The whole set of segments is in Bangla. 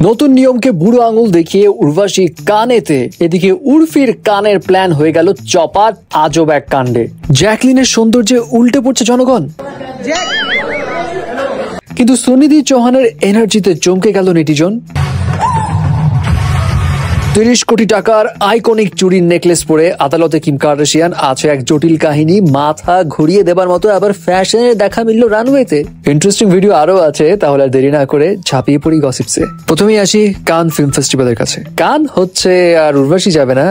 নতুন নিয়মকে বুড়ো আঙুল দেখিয়ে উর্বশী কানেতে, এদিকে উর্ফির কানের প্ল্যান হয়ে গেল চপাট আজব এক কাণ্ডে। জ্যাকলিনের সৌন্দর্যে উল্টে পড়ছে জনগণ, কিন্তু সুনিধি চৌহানের এনার্জিতে চমকে গেল নেটিজন। 30 কোটি টাকার আইকনিক চুরির নেকলেস পরে আদালতে কিম কার্দাশিয়ান। আছে এক জটিল কাহিনী, মাথা ঘুরিয়ে দেবার মতো, আবার ফ্যাশনের দেখা মিলল রানওয়েতে। ইন্টারেস্টিং ভিডিও আরো আছে, তাহলে আর দেরি না করে ঝাঁপিয়ে পড়ি গসিপসে। প্রথমেই আসি কান ফিল্ম ফেস্টিভ্যালের কাছে। কান হচ্ছে আর উর্বশী যাবে না।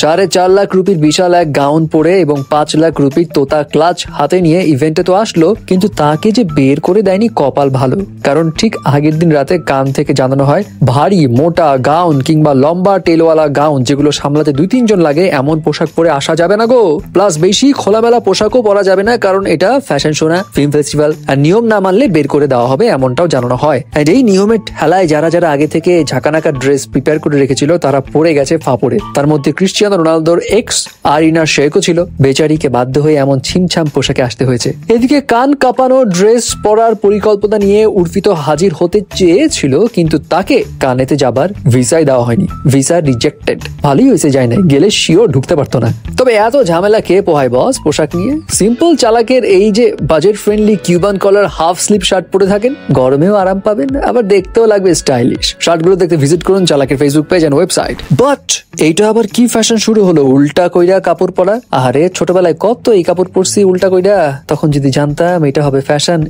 4.5 লাখ রুপির বিশাল এক গাউন পরে এবং 5 লাখ রুপির তোতা ক্লাচ হাতে নিয়ে ইভেন্টে তো আসলো, কিন্তু তাকে যে বের করে দেয়নি কপাল ভালো। কারণ ঠিক আগের দিন রাতে কান থেকে জানানো হয় ভারী মোটা গাউন কিংবা লম্বা টেলওয়ালা গাউন যেগুলো সামলাতে 2-3 জন লাগে এমন পোশাক পরে আসা যাবে না গো। প্লাস বেশি খোলামেলা পোশাকও পরা যাবে না, কারণ এটা ফ্যাশন শো না, ফিল্ম ফেস্টিভ্যাল। আর নিয়ম না মানলে বের করে দেওয়া হবে এমনটাও জানানো হয়। এই নিয়মের ঠেলায় যারা যারা আগে থেকে ঝাঁকানাকা ড্রেস প্রিপেয়ার করে রেখেছিল তারা পড়ে গেছে ফাপড়ে। তার মধ্যে ক্রিশ্চিয়ানো রোনালদোর এক্স আরিনা শেখও ছিল। বেচারিকে বাধ্য হয়ে এমন ছিমছাম পোশাকে আসতে হয়েছে। এদিকে কান কাঁপানো ড্রেস পরার পরিকল্পনা নিয়ে উর্ফি তো হাজির হতে চেয়েছিল, কিন্তু তাকে কানেতে যাবার ভিসাই দেওয়া হয়নি। Visa rejected. ভালোই হয়েছে যায় নাই, গেলে শিওর ঢুকতে পারতো না। তবে এত ঝামেলা কে পোহায় বস পোশাক নিয়ে? সিম্পল চালাকের এই যে বাজেট ফ্রেন্ডলি কিউবান কলার হাফ স্লিপ শার্ট পরে থাকেন, গরমেও আরাম পাবেন, আবার দেখতেও লাগবে স্টাইলিশ। শার্টগুলো দেখতে ভিজিট করুন চালাকের Facebook page and website. But এইটা আবার কি ফ্যাশন শুরু হলো? উল্টা কইরা কাপড় পরা। আরে ছোটবেলায় কত এই কাপড় পরছি উল্টা কইরা, তখন যদি জানতাম এটা হবে ফ্যাশন।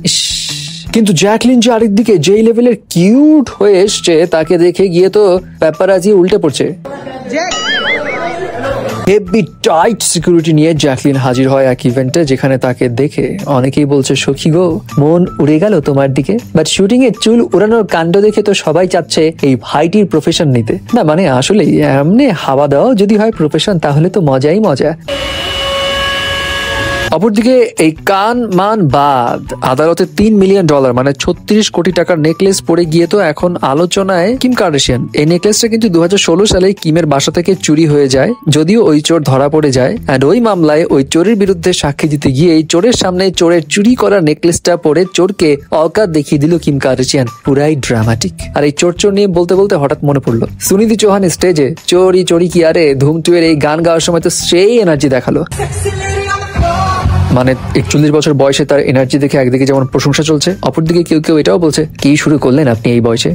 কিন্তু জ্যাকলিন যে আরেকদিকে যেই লেভেলের কিউট হয়ে এসছে, তাকে দেখে গিয়ে তো প্যাপারাজি উল্টে পড়ছে। হেভি টাইট সিকিউরিটি নিয়ে জ্যাকলিন হাজির হয় এক ইভেন্টে, যেখানে তাকে দেখে অনেকেই বলছে সখী গো মন উড়ে গেল তোমার দিকে। বাট শুটিং এ চুল উড়ানোর কাণ্ড দেখে তো সবাই চাচ্ছে এই ভাইটির প্রফেশন নিতে। না মানে আসলে এমনি হাওয়া দেওয়া যদি হয় প্রফেশন, তাহলে তো মজাই মজা। অপরদিকে এই কান মান বাদ আদালতে $3 মিলিয়ন মানে 36 কোটি টাকার নেকলেস পরে গিয়ে তো এখন আলোচনায় কিম কার্দাশিয়ান। এই নেকলেসটা কিন্তু 2016 সালে কিমের বাসা থেকে চুরি হয়ে যায়, যদিও ওই চোর ধরা পড়ে যায়। আর ওই মামলায় ওই চোরের বিরুদ্ধে সাক্ষী দিতে গিয়ে এই চোরের সামনে চোরের চুরি করা নেকলেসটা পরে চোরকে অকাত দেখিয়ে দিল কিম কার্দাশিয়ান। পুরাই ড্রামাটিক। আর এই চোর চোর নিয়ে বলতে বলতে হঠাৎ মনে পড়লো সুনিধি চৌহান স্টেজে চোরি চোরি কি আরে ধুম 2 এর এই গান গাওয়ার সময় তো সেই এনার্জি দেখালো। মানে 41 বছর বয়সে তার এনার্জি দেখে একদিকে যেমন প্রশংসা চলছে, অপরদিকে কেউ কেউ এটাও বলছে কি শুরু করলেন আপনি এই বয়সে।